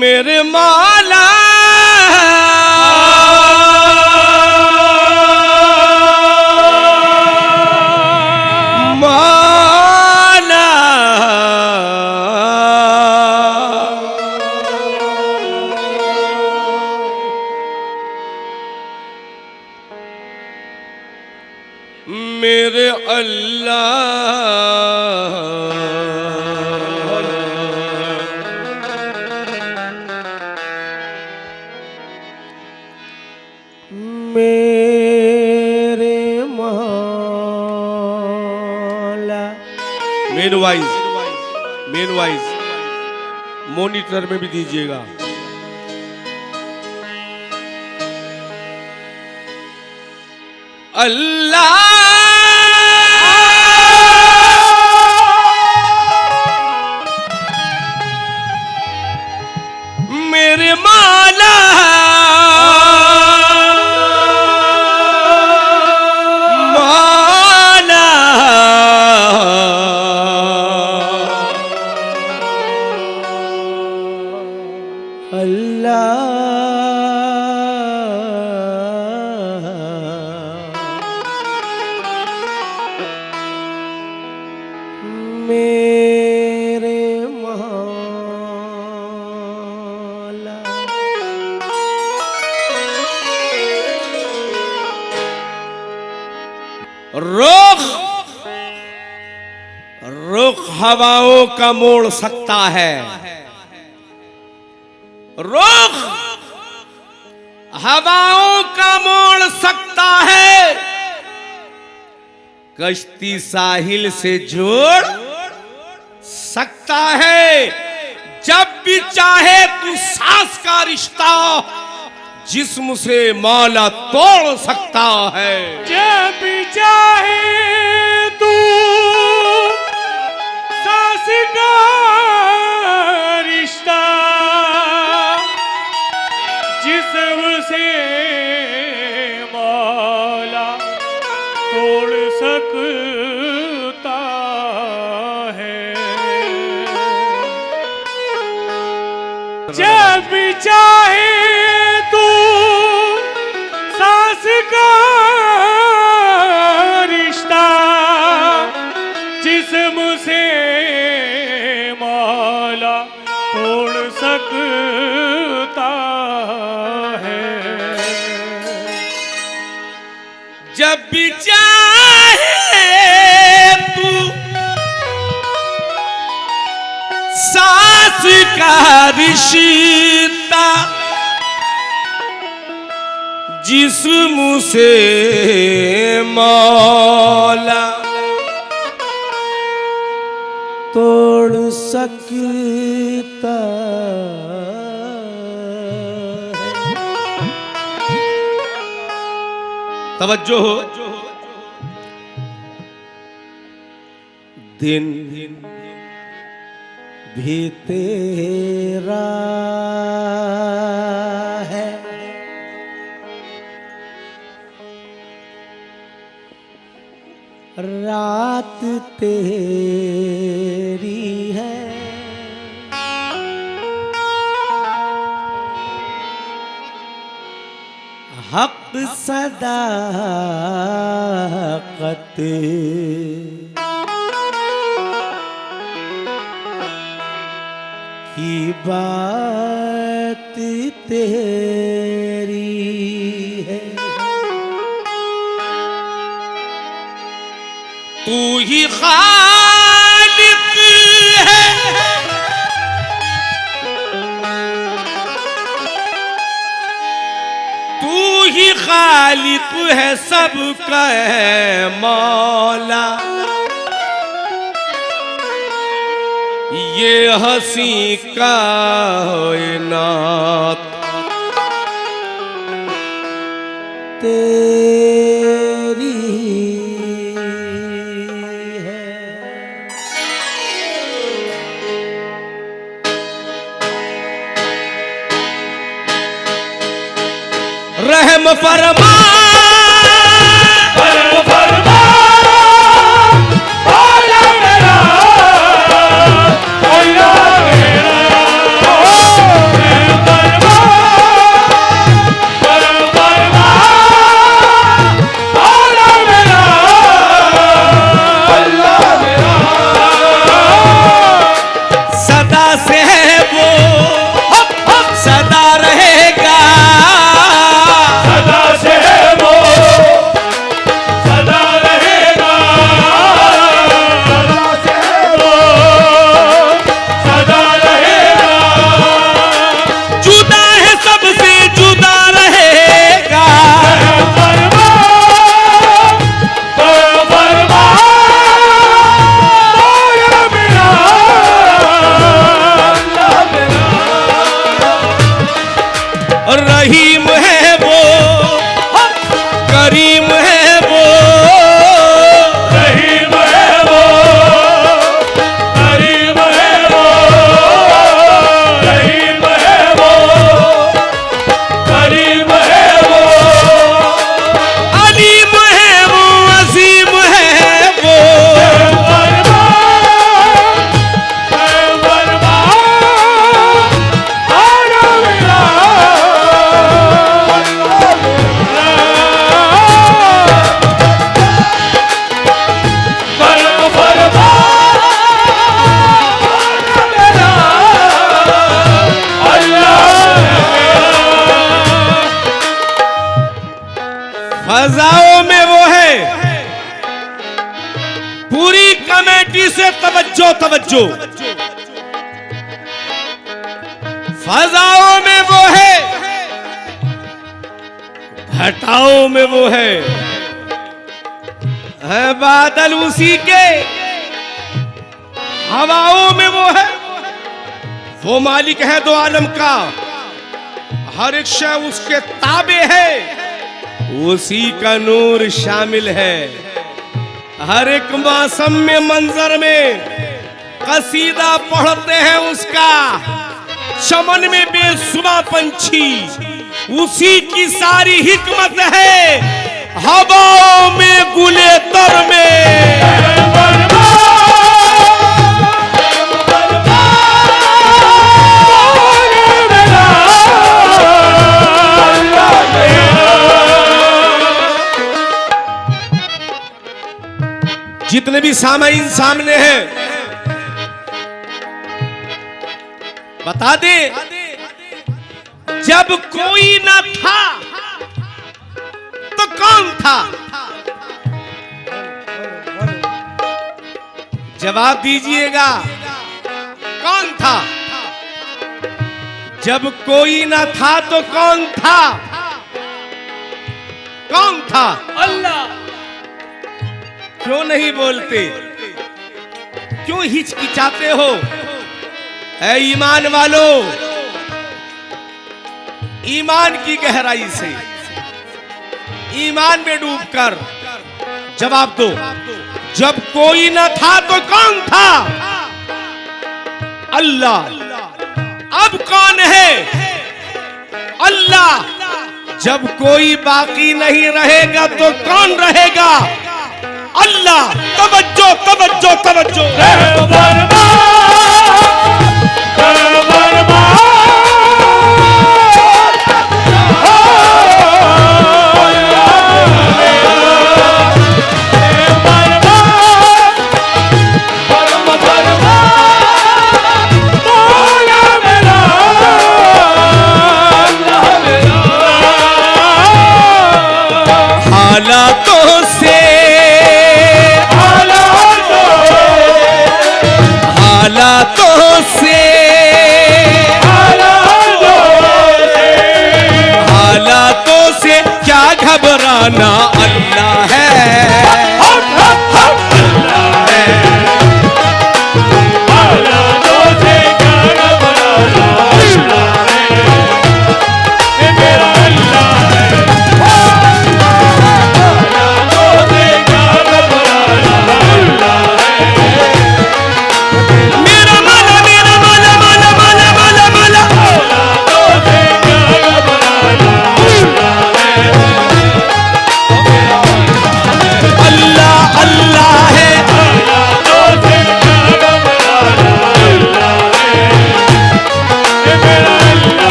मेरे मौला मौला मेरे अल्लाह मेरे मौला। मेन वाइज मॉनिटर में भी दीजिएगा। अल्लाह मेरे मौला मेरे मौला। रुख हवाओं का मोड़ सकता है, रुख हवाओं का मोड़ सकता है, कश्ती साहिल से जोड़ सकता है। जब भी चाहे तू सांस का रिश्ता जिस्म से मौला तोड़ सकता है। जब भी चाहे तू सांस का रिश्ता जिस्म से मौला तोड़ सकता है। जब भी चाहे तू सांस का रिश्ता जिस्म से मौला तोड़ सकता है। जब भी चाहे तू सांस का रिश्ता जिस्म से मौला तोड़ सकता है। तवज्जो हो। दिन भी तेरा है, रात तेरी है। हक सदाकत की बात तेरी है। तू ही खालिक है, तू ही खालिक है, सबका है मौला। ये हंसी कायनात तेरी है। रहम फरमा रहीम है वो, करीम है वो, रहीम है वो, करीम है वो, रहीम है वो, करीम है वो, अलीम है वो, अजीम है वो, फजाओं में वो है। पूरी कमेटी से तवज्जो तवज्जो। फजाओं में वो है, घटाओं में वो है बादल उसी के, हवाओं में वो है। वो मालिक है दो आलम का, हर एक शय उसके ताबे है, उसी का नूर शामिल है। हर एक मौसम में मंजर में कसीदा पढ़ते हैं उसका, चमन में बेसुमा पंछी उसी की सारी हिकमत है। हवाओं में गुले तर में जितने भी सामाइन सामने हैं बता दे, जब कोई ना था तो कौन था? जवाब दीजिएगा, कौन था? जब कोई ना था तो कौन था? कौन था? अल्लाह। क्यों नहीं बोलते? क्यों हिचकिचाते हो? ऐ ईमान वालों, ईमान की गहराई से ईमान में डूबकर जवाब दो। जब कोई न था तो कौन था? अल्लाह। अब कौन है? अल्लाह। जब कोई बाकी नहीं रहेगा तो कौन रहेगा? अल्लाह। तवज्जो तवज्जो तवज्जो। हालातों से हालातों से क्या घबराना, अल्लाह है। अल्लाह है।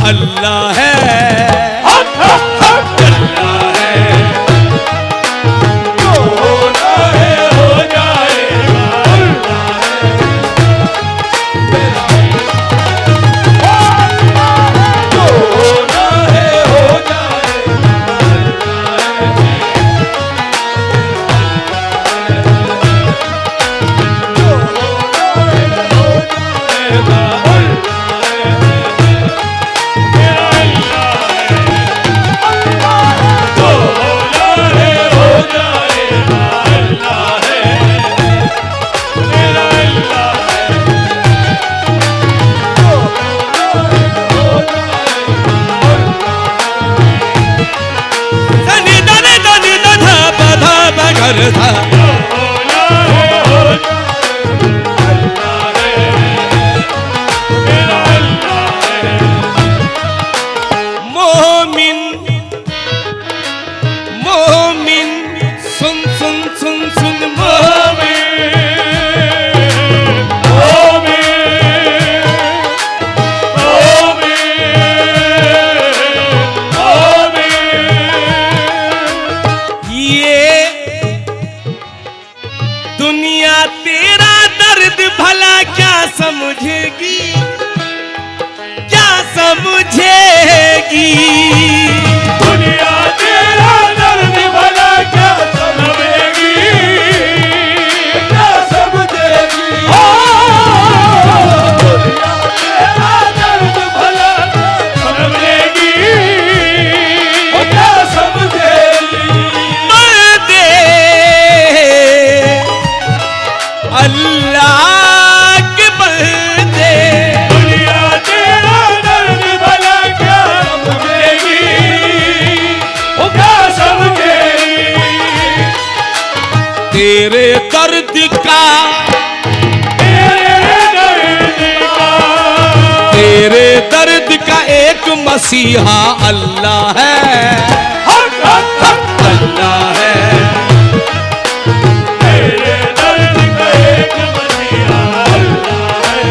अल्लाह है, अल्लाह है, जो होना है हो जाएगा, अल्लाह है, जो होना है हो जाएगा, जो होना है हो जाएगा, था मोमिन मोमिन सुन सुन सुन सुन दुनिया तेरा दर्द भला क्या समझेगी, क्या समझेगी, दुनिया तेरा दर्द भला क्या समझेगी, क्या समझेगी, दुनिया तेरा दर्द भला समझेगी, क्या समझेगी, मर्दे अल्लाह के बंदे, दुनिया तेरा दर्द भला क्या समझेगी, क्या समझेगी, तेरे दर्द का तेरे दर्द का एक मसीहा अल्लाह है, अल्लाह है, तेरे दर्द का एक मसीहा अल्लाह है,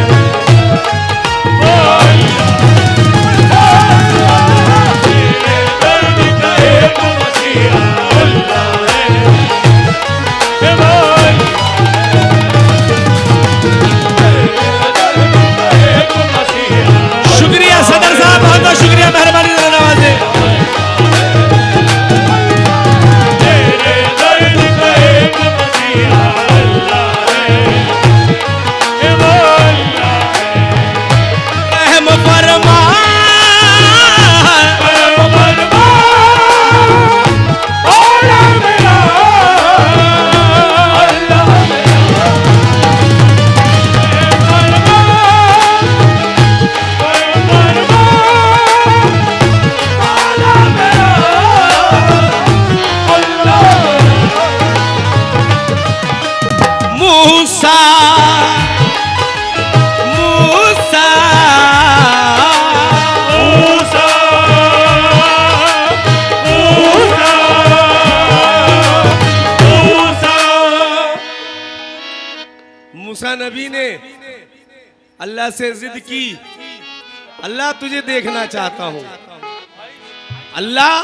तेरे दर्द का एक मसीहा अल्लाह है, तेरे दर्द का एक मसीहा, शुक्रिया सदर साहब, बहुत बहुत शुक्रिया, मेहरबानी नवाजे। तेरे दर्द का एक मसीहा अल्लाह है, रहम फरमा, मूसा मूसा मूसा नबी ने अल्लाह से जिद की, अल्लाह तुझे देखना चाहता हूं, अल्लाह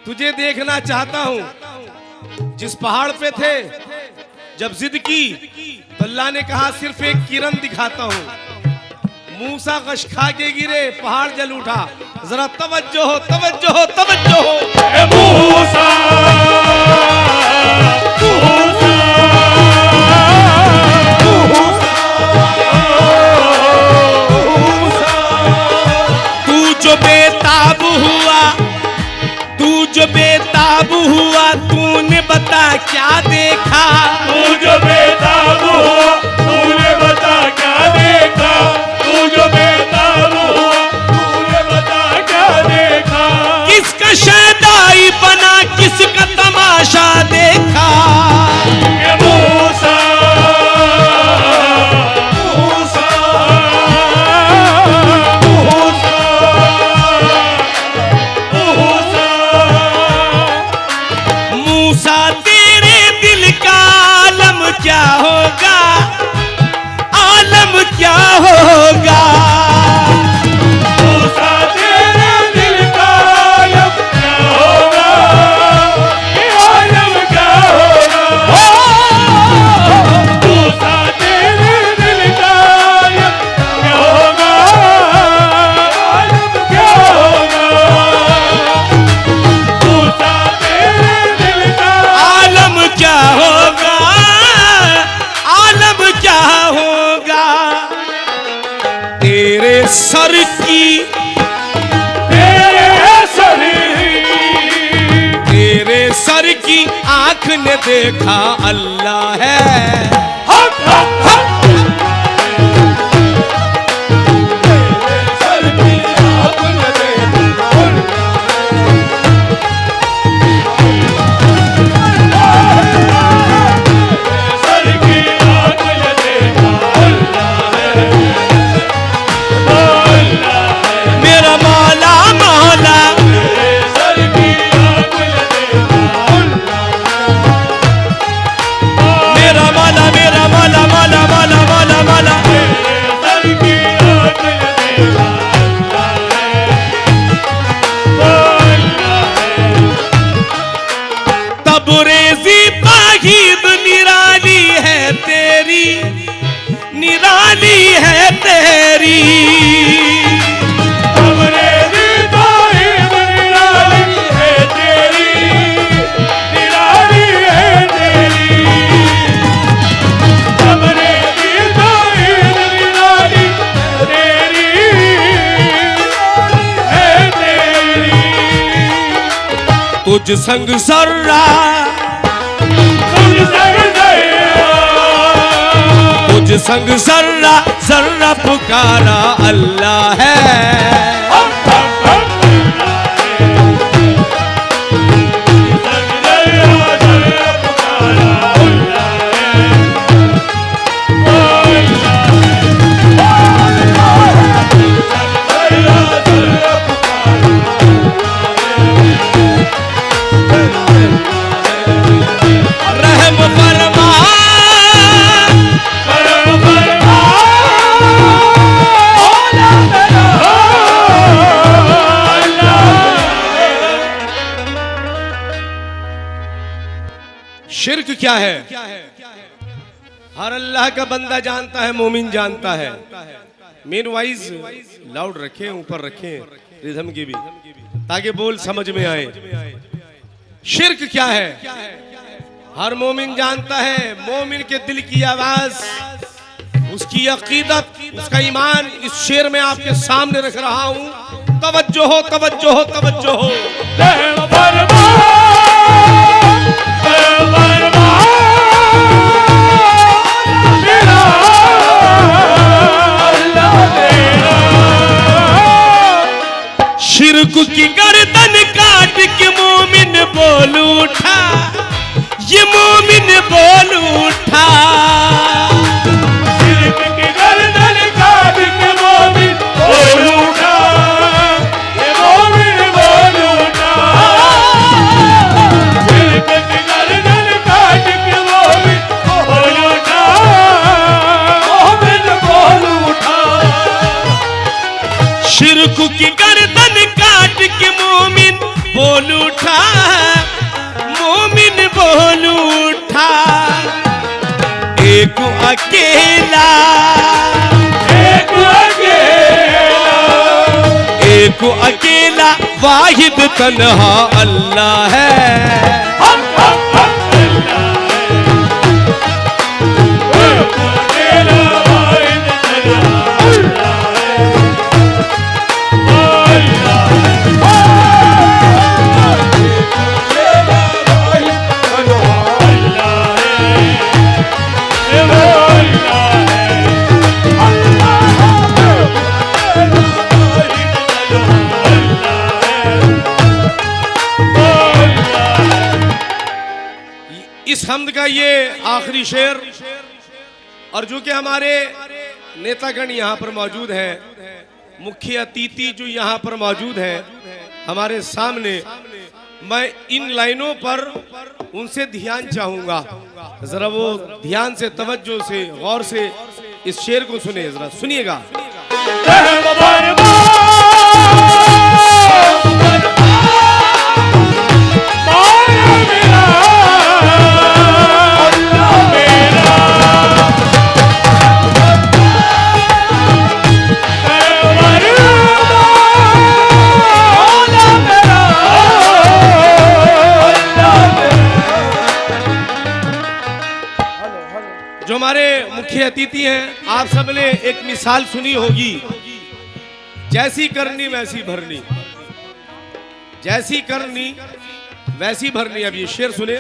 तुझे देखना चाहता हूं। जिस पहाड़ पे थे जब जिद की तो अल्लाह ने कहा सिर्फ एक किरण दिखाता हूं। मूसा कश खा के गिरे, पहाड़ जल उठा। जरा तवज्जो हो, तवज्जो हो, तवज्जो हो। मूसा तू जो बेताब हुआ, तू जो बेताब हुआ, तूने बता क्या देखा। तू जो बेताब हुआ, तूने बता क्या देखा। तू जो बेताब हुआ, तूने बता क्या देखा। किसका शैदाई बना, किसका तमाशा देखा। ये मूसा मूसा मूसा मूसा मूसा तेरे दिल का आलम क्या होगा। ने देखा अल्लाह है। हक हक हक सर की आँख ने देखा सर की आँख ने देखा अल्लाह है, अल्लाह है। मेरा मौला मौला सर की आँख ने देखा मेरा मौला मेरा मौला मौला मौला मौला मौला सर की आँख ने देखा अल्लाह है। तबरेज़ी ताहीद निराली है तेरी, निराली है तेरी। तबरेज़ी ताहीद निराली है तेरी, निराली है तेरी। तबरेज़ी ताहीद निराली है तेरी। तुझ संग सर्रा तुझ संग सर्रा सर्रा पुकारा अल्लाह है। रहम फरमा शिर्क क्या है? हर अल्लाह का बंदा जानता है, मोमिन जानता है। मेन वाइज लाउड रखें, ऊपर रखें रिदम की भी, ताकि बोल समझ में आए। शिर्क क्या है? हर मोमिन जानता है। मोमिन के दिल की आवाज, उसकी अकीदत, उसका ईमान इस शेर में आपके सामने रख रहा हूं। तवज्जो हो, तवज्जो हो, तवज्जो हो। शिर्क की गर्दन काट के मोमिन बोल उठा, ये मोमिन बोल उठा। शिर्क की गर्दन काट के मोमिन बोल उठा, ये मोमिन बोल उठा। शिर्क की गर्दन काट के मोमिन बोल उठा, मोमिन बोल उठा। शिर्क की गर्दन काट के मोमिन बोल उठा, मोमिन बोल उठा। एक अकेला, एक अकेला, एक अकेला वाहिद तन्हा अल्लाह है। हक हक हक अल्लाह है। एक अकेला वाहिद तन्हा अल्लाह है, अल्लाह इस हम्द का ये आखिरी शेर, और जो कि हमारे नेतागण यहाँ पर मौजूद हैं, मुख्य अतिथि जो यहाँ पर मौजूद हैं हमारे सामने, मैं इन लाइनों पर उनसे ध्यान चाहूंगा। जरा वो ध्यान से, तवज्जो से, गौर से इस शेर को सुने, जरा सुनिएगा। जो हमारे मुख्य अतिथि हैं, आप सबने एक मिसाल सुनी होगी, जैसी करनी वैसी भरनी, जैसी करनी वैसी भरनी। अब ये शेर सुने।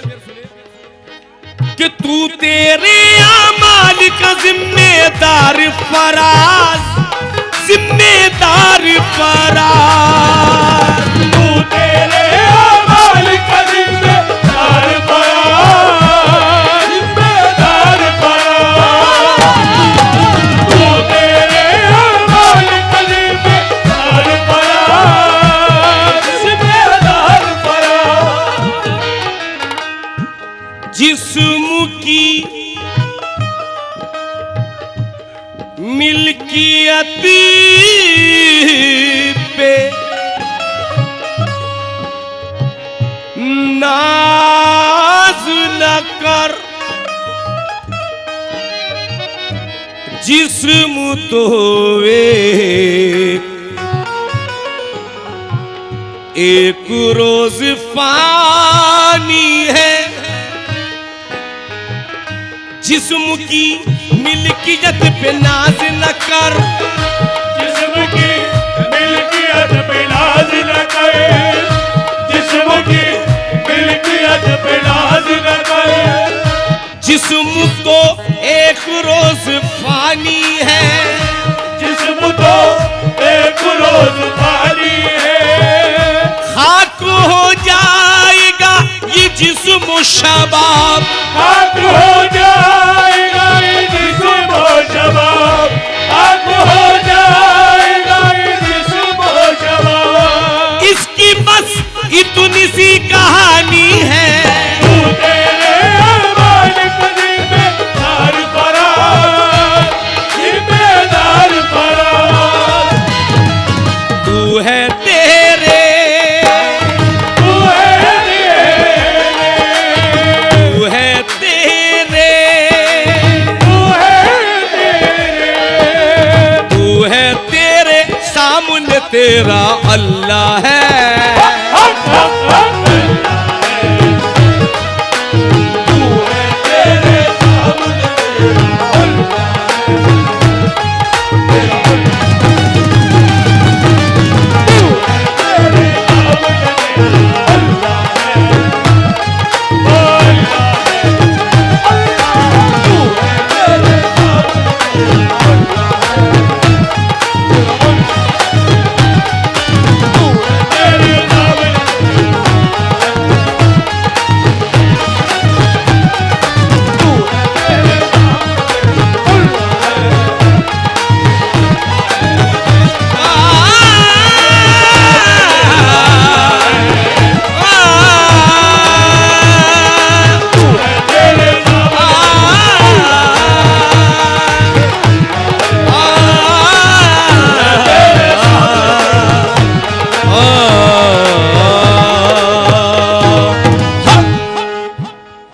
कि तू तेरे अमाल का जिम्मेदार फराज, जिम्मेदार फराज। तू तेरे अमाल का जिम्मेदार फराज, जिम्मेदार फराज। तू तेरे अमाल का जिम्मेदार फराज, जिम्मेदार फराज। जिस्म की मिल्कियत पे नाज न कर, जिस्म तो एक रोज फानी है। जिस्म की मिल्कियत पे नाज न कर, जिस्म की मिल्कियत पे नाज न कर, जिस्म की मिल्कियत पे नाज न कर। जिस्म तो एक रोज फानी है, जिस्म तो एक रोज फानी है। खाक हो जाएगा ये जिस्म शबाब, खाक हो जाएगा ये जिस्म शबाब, खाक हो जाएगा ये जिस्म शबाब। इसकी बस इतनी सी कहानी है। तू तेरे अमाल का जिम्मेदार फराज, जिम्मेदार फराज। तू है तेरे, तू है तेरे, तू है तेरे, तू है तेरे। तू है तेरे, सामने तेरा अल्लाह है।